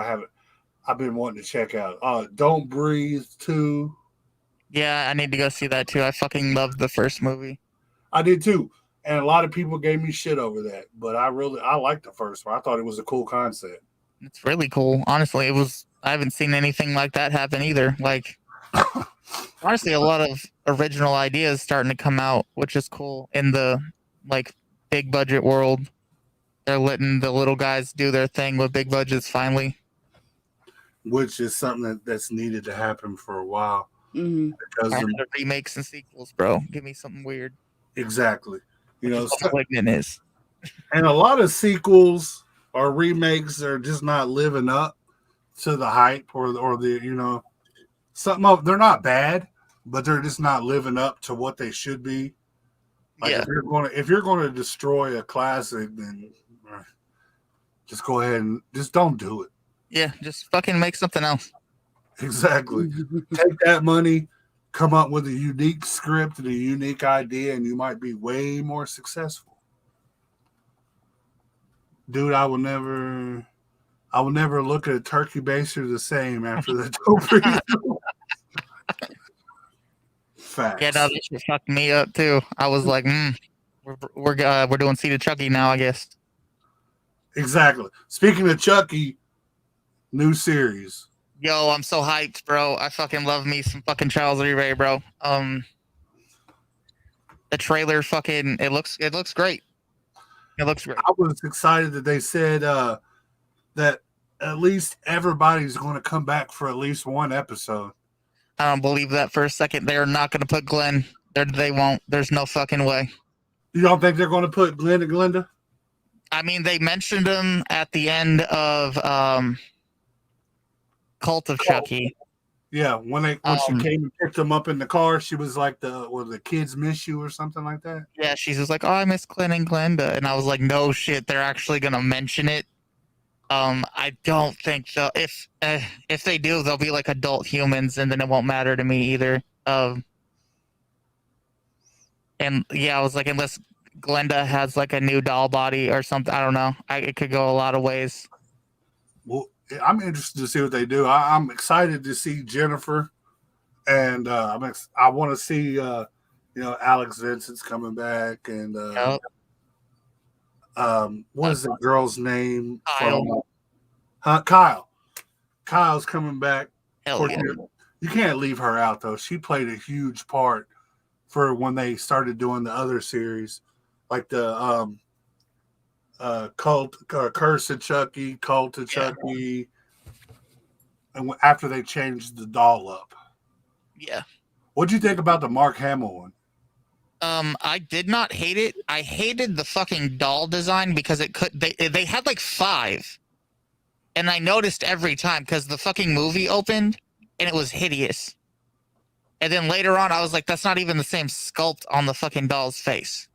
I've been wanting to check out? Don't Breathe 2. Yeah, I need to go see that too. I fucking loved the first movie. I did too. And a lot of people gave me shit over that. But I liked the first one. I thought it was a cool concept. It's really cool. Honestly, I haven't seen anything like that happen either. Like, honestly, a lot of original ideas starting to come out, which is cool in the, like, big budget world. They're letting the little guys do their thing with big budgets finally. Which is something that's needed to happen for a while. Mm-hmm. Because of remakes and sequels, bro. Give me something weird. Exactly. Malignant is. And a lot of sequels or remakes are just not living up to the hype or the, something up. They're not bad, but they're just not living up to what they should be. Like if you're going to destroy a classic, then just go ahead and just don't do it. Yeah, just fucking make something else. Exactly. Take that money, come up with a unique script and a unique idea, and you might be way more successful. Dude, I will never look at a turkey baster the same after the dope. Facts. Yeah, no, this shit fucked me up too. I was like, we're doing Seed of Chucky now, I guess. Exactly. Speaking of Chucky, new series. Yo, I'm so hyped, bro. I fucking love me some fucking Charles Lee, bro. The trailer fucking it looks great. It looks great. I was excited that they said that at least everybody's going to come back for at least one episode. I don't believe that for a second. They're not going to put Glenn. They won't. There's no fucking way. You don't think they're going to put Glenn and Glenda? I mean, they mentioned him at the end of Cult of Chucky. Yeah, when she came and picked him up in the car, she was like, the kids miss you or something like that? Yeah, she's just like, oh, I miss Glenn and Glenda. And I was like, no shit, they're actually going to mention it. I don't think so. If they do, they'll be like adult humans, and then it won't matter to me either. And yeah, I was like, unless Glenda has like a new doll body or something, I don't know. It could go a lot of ways. Well, I'm interested to see what they do. I'm excited to see Jennifer, and I want to see Alex Vincent's coming back, and what is the girl's name? Kyle. Kyle. Kyle's coming back. Hell yeah. You can't leave her out though. She played a huge part for when they started doing the other series, like the Curse of Chucky, Cult of Chucky, and after they changed the doll up. Yeah. What'd you think about the Mark Hamill one? I did not hate it. I hated the fucking doll design because they had like 5. And I noticed every time because the fucking movie opened and it was hideous. And then later on I was like, that's not even the same sculpt on the fucking doll's face.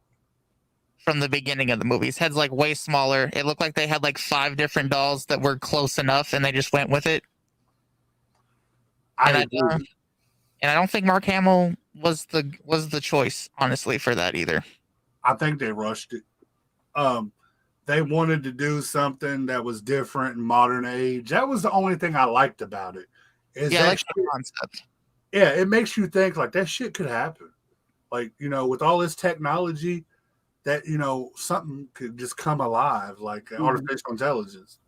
from the beginning of the movie. His head's like way smaller. It looked like they had like 5 different dolls that were close enough, and they just went with it. I And agree. I don't think Mark Hamill was the choice, honestly, for that either. I think they rushed it. They wanted to do something that was different in modern age. That was the only thing I liked about it. Yeah, I like the concept. Yeah, it makes you think like that shit could happen. Like, you know, with all this technology, that, you know, something could just come alive, like artificial intelligence.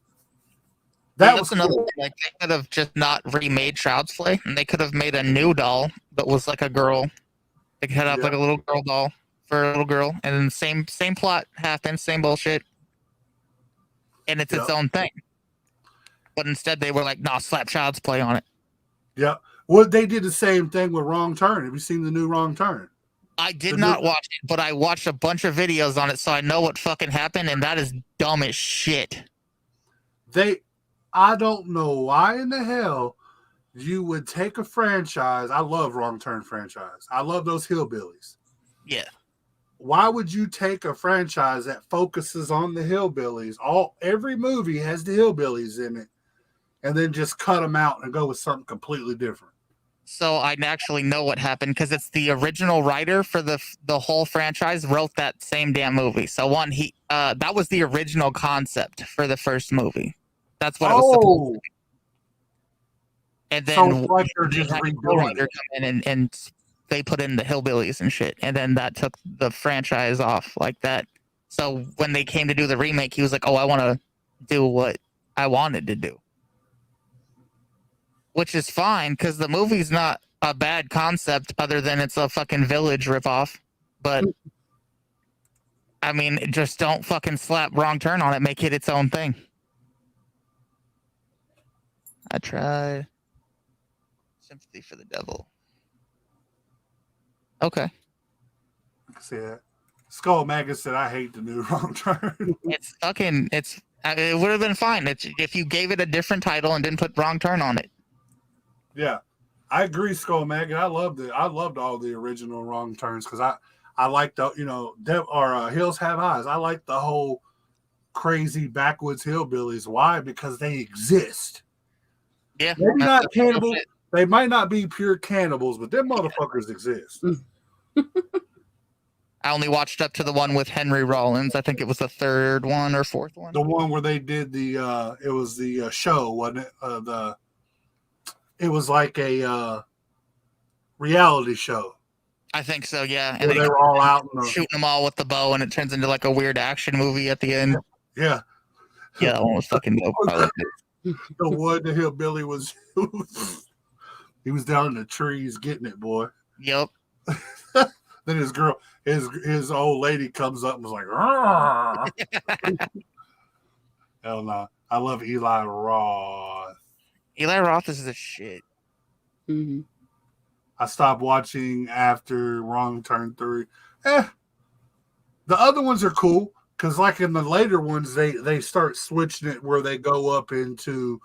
That was another thing. Like, they could have just not remade Child's Play, and they could have made a new doll that was like a girl. They could have like a little girl doll for a little girl, and then same plot happened, same bullshit, and it's its own thing. But instead, they were like, "Nah, slap Child's Play on it." Yeah. Well, they did the same thing with Wrong Turn. Have you seen the new Wrong Turn? I did not watch it, but I watched a bunch of videos on it, so I know what fucking happened, and that is dumb as shit. I don't know why in the hell you would take a franchise. I love Wrong Turn franchise. I love those hillbillies. Yeah. Why would you take a franchise that focuses on the hillbillies? Every movie has the hillbillies in it, and then just cut them out and go with something completely different. So I actually know what happened, because it's the original writer for the whole franchise wrote that same damn movie. So that was the original concept for the first movie. That's what it was supposed to be. And then they're just redoing it. Come in and they put in the hillbillies and shit, and then that took the franchise off like that. So when they came to do the remake, he was like, "Oh, I want to do what I wanted to do," which is fine, because the movie's not a bad concept, other than it's a fucking Village ripoff. But I mean, just don't fucking slap Wrong Turn on it. Make it its own thing. I tried. Sympathy for the Devil. Okay. I can see that. Skull Magus said, "I hate the new Wrong Turn." It would have been fine if you gave it a different title and didn't put Wrong Turn on it. Yeah, I agree, Skull Maggot. I loved all the original Wrong Turns, because I like the, you know, Hills Have Eyes. I like the whole crazy backwoods hillbillies. Why? Because they exist. Yeah, maybe not cannibals. They might not be pure cannibals, but them motherfuckers exist. I only watched up to the one with Henry Rollins. I think it was the 3rd one or 4th one. The one where they did it was the show, wasn't it? It was like a reality show. I think so, yeah. And they were all out shooting them all with the bow, and it turns into like a weird action movie at the end. Yeah. Yeah, that one was fucking dope. The one, the hillbilly was he was down in the trees getting it, boy. Yep. Then his old lady comes up and was like, hell no. I love Eli Roth. Eli Roth is the shit. Mm-hmm. I stopped watching after Wrong Turn 3. The other ones are cool, because like in the later ones, they start switching it where they go up into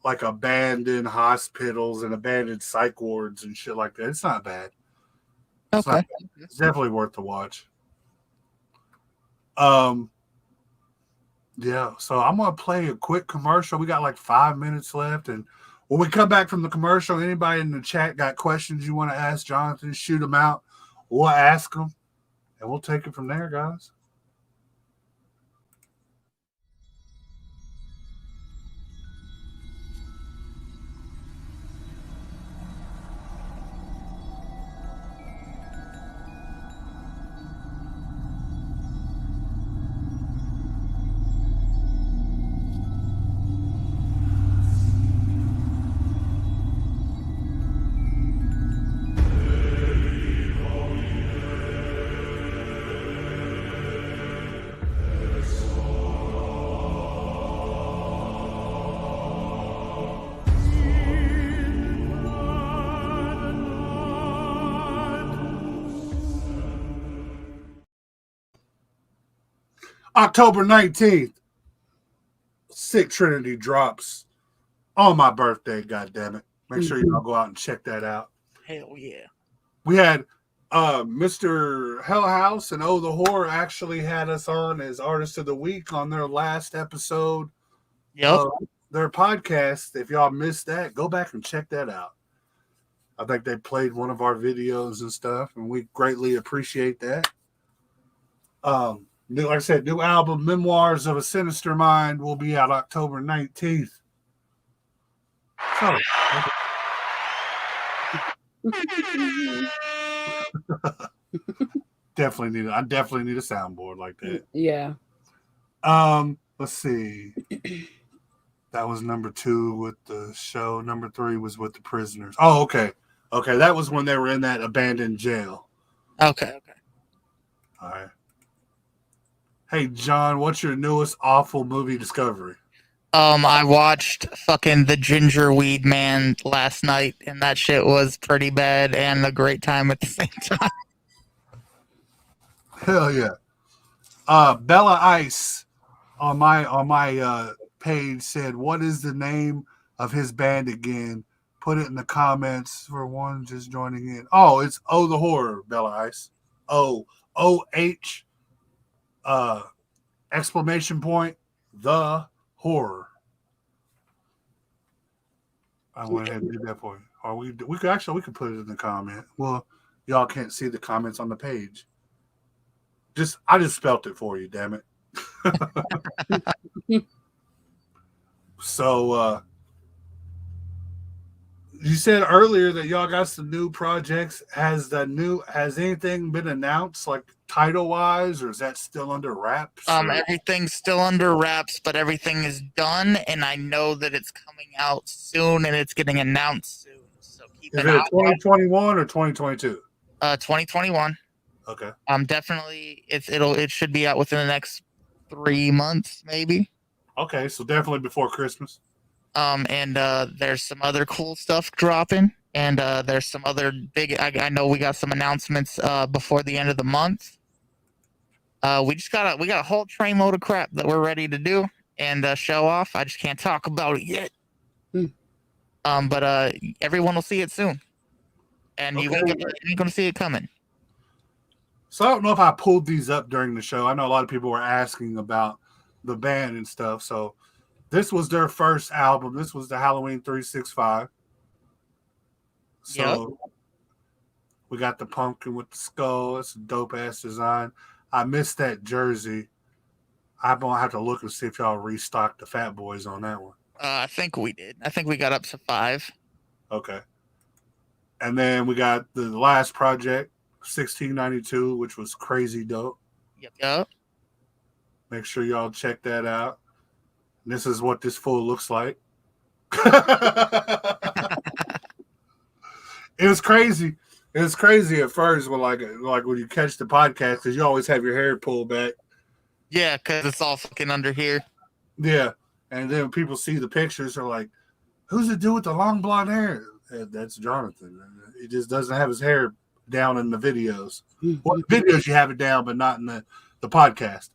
like abandoned hospitals and abandoned psych wards and shit like that. It's not bad. Okay. It's definitely worth the watch. Yeah, so I'm going to play a quick commercial. We got like 5 minutes left, and when we come back from the commercial, anybody in the chat got questions you want to ask Jonathan, shoot them out. We'll ask them, and we'll take it from there, guys. October 19th, Sick Trinity drops on my birthday, goddammit. Make sure y'all go out and check that out. Hell yeah. We had Mr. HellHouse and Oh the Horror actually had us on as Artist of the Week on their last episode of their podcast. If y'all missed that, go back and check that out. I think they played one of our videos and stuff, and we greatly appreciate that. Like I said, new album, Memoirs of a Sinister Mind, will be out October 19th. So, I definitely need a soundboard like that. Yeah. Let's see. That was number 2 with the show. Number 3 was with the prisoners. Oh, okay. Okay, that was when they were in that abandoned jail. Okay. All right. Hey, John, what's your newest awful movie discovery? I watched fucking The Gingerweed Man last night, and that shit was pretty bad and a great time at the same time. Hell yeah. Bella Ice on my page said, "What is the name of his band again? Put it in the comments for one just joining in." Oh, it's Oh the Horror, Bella Ice. OH exclamation point the horror. I went ahead and did that for you. Or we could put it in the comment. Well, y'all can't see the comments on the page. I just spelt it for you, damn it. So you said earlier that y'all got some new projects. Has anything been announced, like title wise, or is that still under wraps? Everything's still under wraps, but everything is done, and I know that it's coming out soon, and it's getting announced soon. So keep an eye. Is it 2021 or 2022? 2021. Okay. Definitely, it should be out within the next 3 months, maybe. Okay, so definitely before Christmas. And there's some other cool stuff dropping, and there's some other big. I know we got some announcements before the end of the month. We got a whole trainload of crap that we're ready to do and show off. I just can't talk about it yet. But everyone will see it soon, and you're gonna see it coming. So I don't know if I pulled these up during the show. I know a lot of people were asking about the band and stuff. So this was their first album. This was the Halloween 365. So we got the pumpkin with the skull. It's a dope ass design. I missed that jersey. I'm gonna have to look and see if y'all restocked the Fat Boys on that one. I think we did. I think we got up to 5. Okay. And then we got the last project, 1692, which was crazy dope. Yep. Make sure y'all check that out. This is what this fool looks like. It was crazy. It was crazy at first when like when you catch the podcast, because you always have your hair pulled back. Yeah, because it's all fucking under here. Yeah. And then people see the pictures, they're like, "Who's the dude with the long blonde hair?" That's Jonathan. He just doesn't have his hair down in the videos. Well, the videos you have it down, but not in the podcast.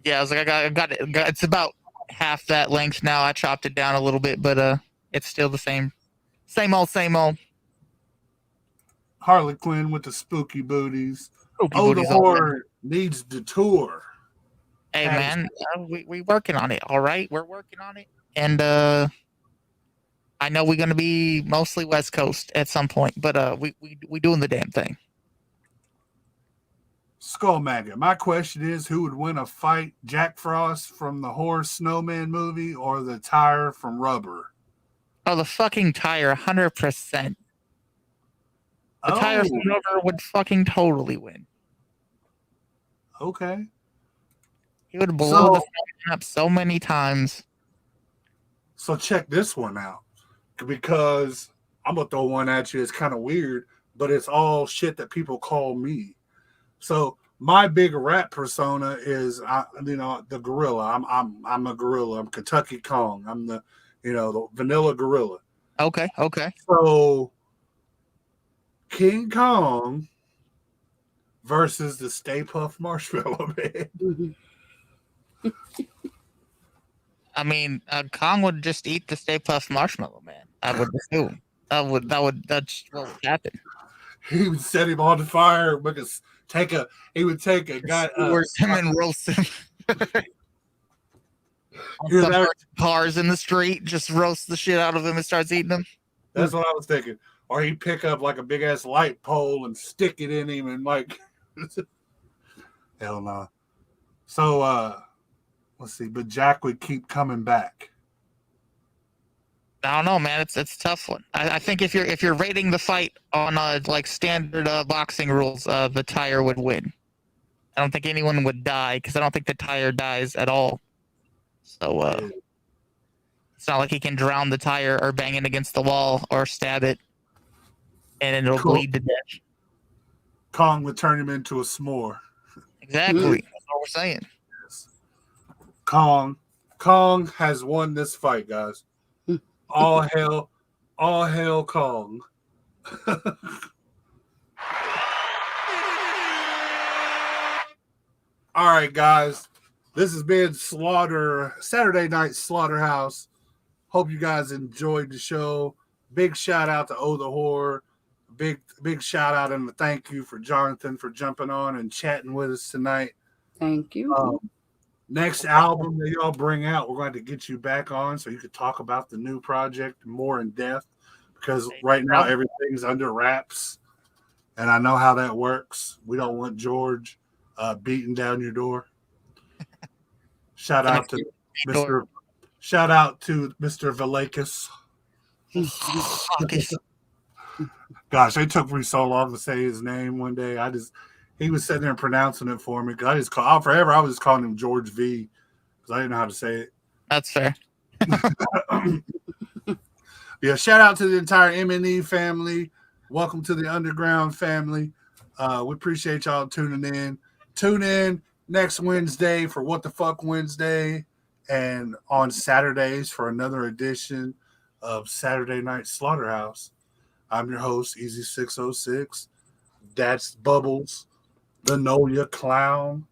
Yeah, I was like, I got it. It's about half that length now. I chopped it down a little bit, but it's still the same old. Harley Quinn with the spooky booties. The Horror needs the tour. Hey man, we working on it. All right, we're working on it, and I know we're gonna be mostly West Coast at some point, but we doing the damn thing. Skull Maggot. My question is, who would win a fight, Jack Frost from the Horror Snowman movie or the tire from Rubber? Oh, the fucking tire, 100%. The tire from Rubber would fucking totally win. Okay. He would blow the phone up so many times. So check this one out, because I'm gonna throw one at you. It's kind of weird, but it's all shit that people call me. So my big rap persona is, the gorilla. I'm a gorilla. I'm Kentucky Kong. I'm the vanilla gorilla. Okay. So King Kong versus the Stay Puft Marshmallow Man. I mean, Kong would just eat the Stay Puft Marshmallow Man. I would assume that's what would happen. he would set him on fire. Because he would take a guy. Where's him and roast him? He was Some out- cars in the street, just roast the shit out of him and starts eating them. That's what I was thinking. Or he'd pick up like a big ass light pole and stick it in him and like, hell no. So let's see. But Jack would keep coming back. I don't know, man. It's a tough one. I think if you're rating the fight on like standard boxing rules, the tire would win. I don't think anyone would die because I don't think the tire dies at all. So it's not like he can drown the tire or bang it against the wall or stab it, and then it'll bleed to death. Kong would turn him into a s'more. Exactly. That's what we're saying. Yes. Kong has won this fight, guys. All hail Kong. All right, guys. This has been Saturday Night Slaughterhouse. Hope you guys enjoyed the show. Big shout out to Oh the Horror. Big shout out and a thank you for Jonathan for jumping on and chatting with us tonight. Thank you. Next album that y'all bring out, we're going to get you back on so you could talk about the new project more in depth, because right now everything's under wraps, and I know how that works. We don't want George beating down your door. Shout out to Mr. Valakis. Gosh, it took me so long to say his name one day. He was sitting there pronouncing it for me because I was just calling him George V because I didn't know how to say it. That's fair. Yeah, shout out to the entire M&E family. Welcome to the underground family. We appreciate y'all tuning in. Tune in next Wednesday for What the Fuck Wednesday, and on Saturdays for another edition of Saturday Night Slaughterhouse. I'm your host, Easy606. That's Bubbles, the Know Ya Clown,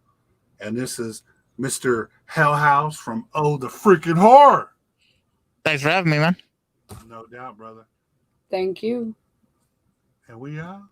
and this is Mr. HellHouse from Oh the Freaking Horror. Thanks for having me, man. No doubt, brother. Thank you. And we are.